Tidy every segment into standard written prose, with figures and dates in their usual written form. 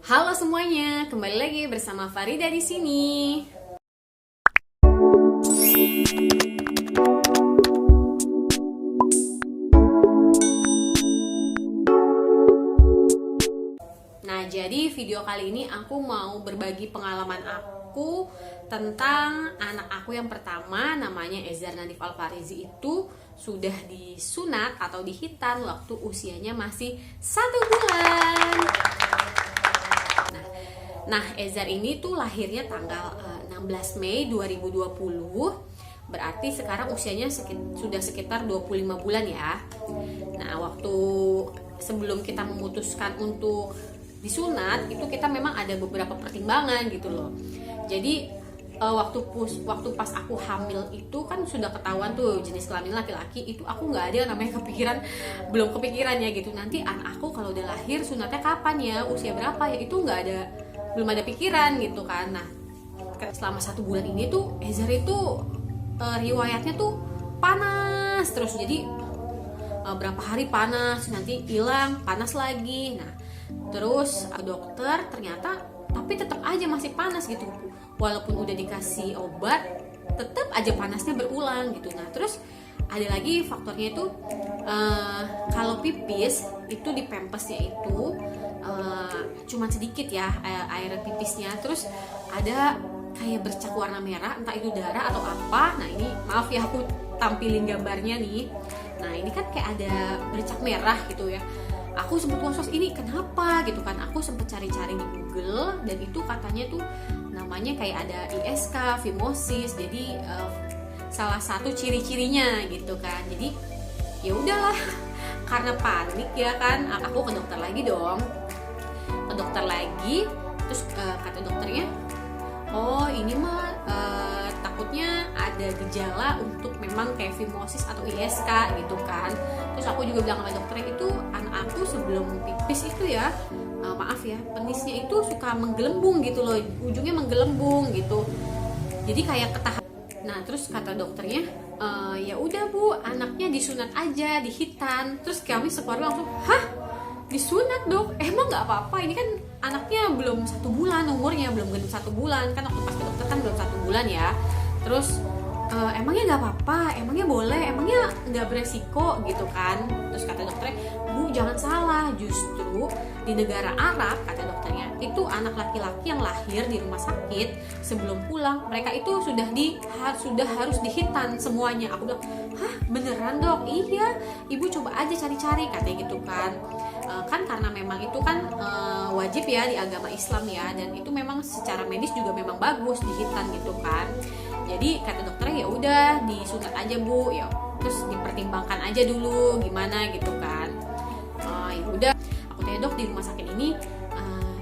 Halo semuanya, kembali lagi bersama Farida di sini. Nah, jadi video kali ini aku mau berbagi pengalaman aku tentang anak aku yang pertama, namanya Ezar Nadif Alfarizi. Itu sudah disunat atau dihitan waktu usianya masih 1 bulan. Nah, Ezar ini tuh lahirnya tanggal 16 Mei 2020. Berarti sekarang usianya sudah sekitar 25 bulan ya. Nah, waktu sebelum kita memutuskan untuk disunat, itu kita memang ada beberapa pertimbangan gitu loh. Jadi waktu pas aku hamil itu kan sudah ketahuan tuh jenis kelamin laki-laki. Itu aku nggak ada yang namanya belum kepikiran ya gitu, nanti anak aku kalau udah lahir sunatnya kapan ya, usia berapa ya, itu belum ada pikiran gitu kan. Nah, selama 1 bulan ini tuh Ezar itu riwayatnya tuh panas terus. Jadi berapa hari panas, nanti hilang, panas lagi. Nah, terus ke dokter, ternyata tapi tetap aja masih panas gitu. Walaupun udah dikasih obat, tetap aja panasnya berulang gitu. Nah, terus ada lagi faktornya itu kalau pipis itu di pampasnya itu cuman sedikit ya air pipisnya. Terus ada kayak bercak warna merah, entah itu darah atau apa. Nah, ini maaf ya aku tampilin gambarnya nih. Nah, ini kan kayak ada bercak merah gitu ya. Aku sempet was-was, ini kenapa gitu kan. Aku sempet cari-cari di Google dan itu katanya tuh namanya kayak ada ISK, fimosis. Jadi salah satu ciri-cirinya gitu kan. Jadi ya udahlah, karena panik ya kan, aku ke dokter lagi dong. Ke dokter lagi, terus kata dokternya, oh ini mah takutnya ada gejala untuk memang kayak fimosis atau ISK gitu kan. Terus aku juga bilang sama dokternya, itu anak aku sebelum pipis itu ya, maaf ya, penisnya itu suka menggelembung gitu loh, ujungnya menggelembung gitu. Jadi kayak ketahap. Nah, terus kata dokternya, ya udah Bu, anaknya disunat aja, dihitan. Terus kami sekeluarga langsung, hah? Disunat dok? Emang nggak apa-apa? Ini kan anaknya belum 1 bulan umurnya, belum genap 1 bulan kan, waktu pas ke dokter kan belum 1 bulan ya. Terus emangnya nggak apa-apa? Emangnya boleh? Emangnya nggak beresiko gitu kan? Terus kata dokternya, Bu jangan salah, justru di negara Arab, kata dokternya, itu anak laki-laki yang lahir di rumah sakit sebelum pulang, mereka itu sudah harus dihitan semuanya. Aku bilang, hah beneran dok? Iya, ibu coba aja cari-cari, katanya gitu kan. Kan karena memang itu kan wajib ya di agama Islam ya, dan itu memang secara medis juga memang bagus dihitan gitu kan. Jadi kata dokternya, ya udah disunat aja Bu, ya terus dipertimbangkan aja dulu gimana gitu kan. Ya udah, aku tanya, dok di rumah sakit ini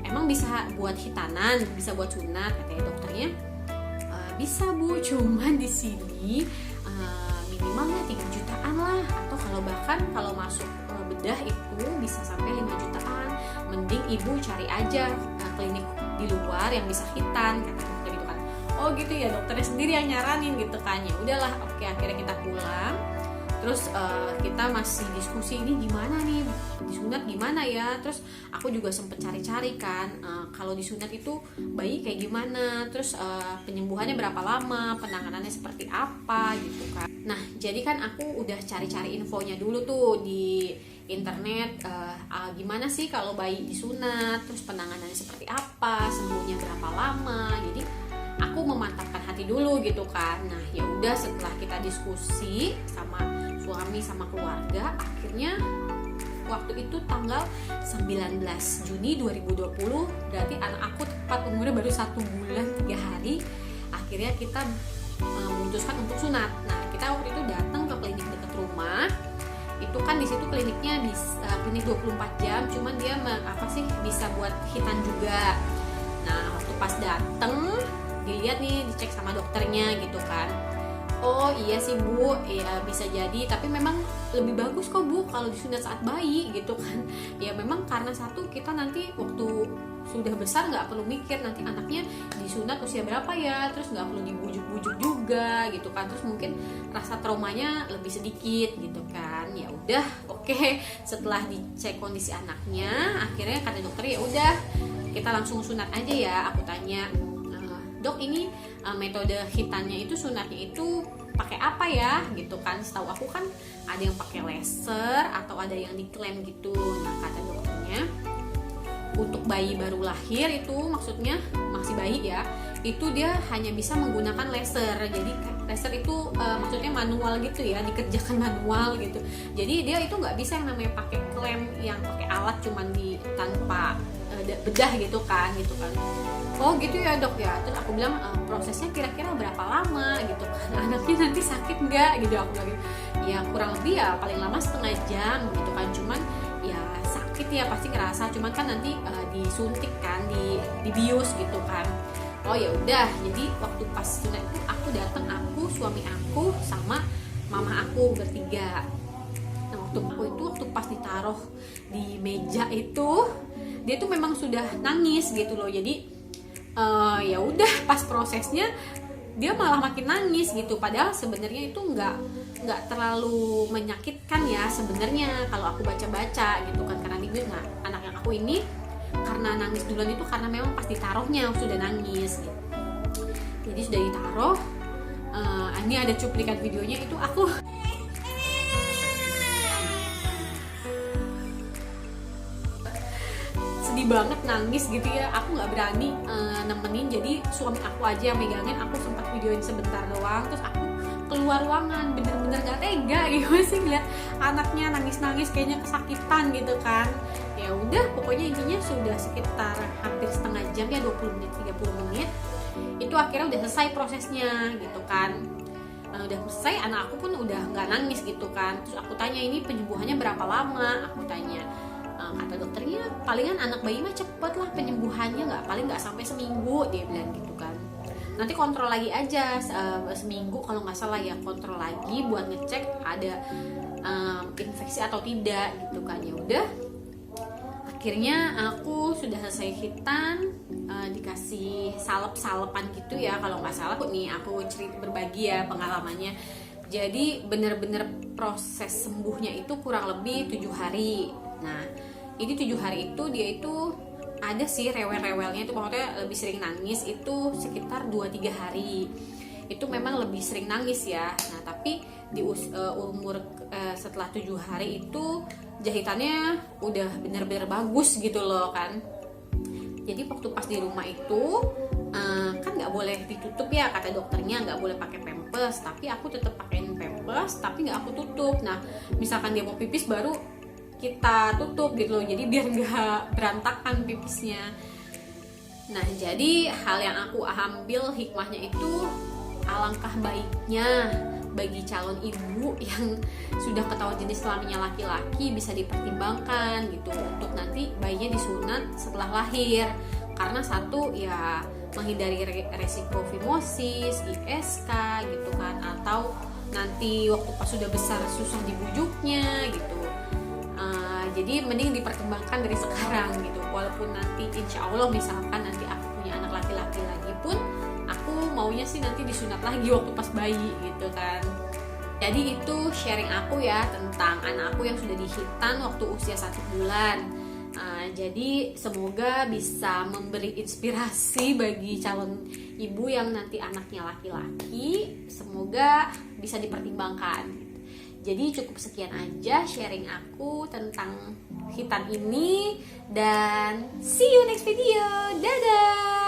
emang bisa buat hitanan, bisa buat sunat? Katanya dokternya, bisa Bu, cuman di sini minimalnya 3 jutaan lah, atau kalau masuk bedah itu bisa sampai 5 jutaan. Mending ibu cari aja klinik di luar yang bisa hitan, kata dokter gitu kan. Oh gitu ya, dokternya sendiri yang nyaranin gitu kan. Ya udahlah, oke, akhirnya kita pulang. Terus kita masih diskusi, ini gimana nih, disunat gimana ya. Terus aku juga sempet cari-cari kan, kalau disunat itu bayi kayak gimana, terus penyembuhannya berapa lama, penanganannya seperti apa gitu kan. Nah, jadi kan aku udah cari-cari infonya dulu tuh di internet, gimana sih kalau bayi disunat, terus penanganannya seperti apa, sembuhnya berapa lama. Jadi aku memantapkan hati dulu gitu kan. Nah, ya udah, setelah kita diskusi sama suami sama keluarga, akhirnya waktu itu tanggal 19 Juni 2020, berarti anak aku tepat umurnya baru 1 bulan 3 hari, akhirnya kita memutuskan untuk sunat. Nah, kita waktu itu datang ke klinik dekat rumah. Itu kan di situ kliniknya klinik 24 jam, cuman dia bisa buat hitan juga. Nah, waktu pas dateng dilihat nih, dicek sama dokternya gitu kan. Oh iya sih Bu, ya bisa jadi, tapi memang lebih bagus kok Bu kalau disunat saat bayi gitu kan. Ya memang karena satu, kita nanti waktu sudah besar nggak perlu mikir nanti anaknya disunat usia berapa ya, terus nggak perlu dibujuk-bujuk juga gitu kan. Terus mungkin rasa traumanya lebih sedikit gitu kan. Ya udah, oke. Setelah dicek kondisi anaknya, akhirnya kata dokter, ya udah kita langsung sunat aja ya? Aku tanya, dok ini metode hitannya itu sunatnya itu pakai apa ya gitu kan. Setahu aku kan ada yang pakai laser atau ada yang diklaim gitu. Nah kata dokternya untuk bayi baru lahir itu, maksudnya masih bayi ya, itu dia hanya bisa menggunakan laser. Jadi laser itu maksudnya manual gitu ya, dikerjakan manual gitu. Jadi dia itu nggak bisa yang namanya pakai klem yang pakai alat cuman di tanpa bedah gitu kan. Oh gitu ya dok ya. Terus aku bilang prosesnya kira-kira berapa lama gitu kan, anaknya nanti sakit nggak gitu. Aku bilang ya kurang lebih ya paling lama setengah jam gitu kan. Cuman ya sakit ya pasti ngerasa, cuman kan nanti disuntik kan, dibius gitu kan. Oh ya udah, jadi waktu pas sunat itu aku datang, aku, suami aku sama mama aku bertiga. Nah waktu pas ditaruh di meja itu, dia tuh memang sudah nangis gitu loh. Jadi ya udah pas prosesnya dia malah makin nangis gitu. Padahal sebenarnya itu nggak terlalu menyakitkan ya sebenarnya kalau aku baca-baca gitu kan, karena dia, nah anak yang aku ini karena nangis duluan itu karena memang pas ditaruhnya sudah nangis gitu. Jadi sudah ditaruh, ini ada cuplikan videonya, itu aku sedih banget nangis gitu ya. Aku nggak berani nemenin, jadi suami aku aja yang megangin. Aku sempat videoin sebentar doang, terus aku keluar ruangan, bener-bener gak tega gitu sih ngeliat anaknya nangis-nangis kayaknya kesakitan gitu kan. Ya udah pokoknya intinya sudah sekitar hampir setengah jam ya, 20 menit 30 menit itu akhirnya udah selesai prosesnya gitu kan. Udah selesai, anak aku pun udah nggak nangis gitu kan. Terus aku tanya ini penyembuhannya berapa lama, aku tanya. Kata dokternya palingan anak bayi mah cepet lah penyembuhannya, paling nggak sampai seminggu, dia bilang gitu kan. Nanti kontrol lagi aja seminggu kalau nggak salah ya, kontrol lagi buat ngecek ada infeksi atau tidak gitu kan. Ya udah akhirnya aku sudah selesai hitan, dikasih salep-salepan gitu ya kalau nggak salah. Aku cerita berbagi ya pengalamannya. Jadi bener-bener proses sembuhnya itu kurang lebih 7 hari. Nah ini 7 hari itu dia itu ada sih rewel-rewelnya, itu pokoknya lebih sering nangis itu sekitar 2-3 hari. Itu memang lebih sering nangis ya. Nah tapi di umur setelah 7 hari itu jahitannya udah bener-bener bagus gitu loh kan. Jadi waktu pas di rumah itu kan nggak boleh ditutup ya kata dokternya, nggak boleh pakai pampers. Tapi aku tetap pakein pampers, tapi nggak aku tutup. Nah misalkan dia mau pipis baru kita tutup gitu loh, jadi biar nggak berantakan pipisnya. Nah jadi hal yang aku ambil hikmahnya itu, alangkah baiknya bagi calon ibu yang sudah ketahuan jenis kelaminnya laki-laki bisa dipertimbangkan gitu untuk nanti bayinya disunat setelah lahir. Karena satu ya menghindari resiko fimosis, ISK gitu kan, atau nanti waktu pas sudah besar susah dibujuknya gitu. Jadi mending dipertimbangkan dari sekarang gitu. Walaupun nanti insya Allah misalkan nanti aku punya anak laki-laki lagi pun, aku maunya sih nanti disunat lagi waktu pas bayi gitu kan. Jadi itu sharing aku ya tentang anak aku yang sudah dihitan waktu usia 1 bulan. Jadi semoga bisa memberi inspirasi bagi calon ibu yang nanti anaknya laki-laki. Semoga bisa dipertimbangkan. Jadi cukup sekian aja sharing aku tentang hitan ini, dan see you next video. Dadah.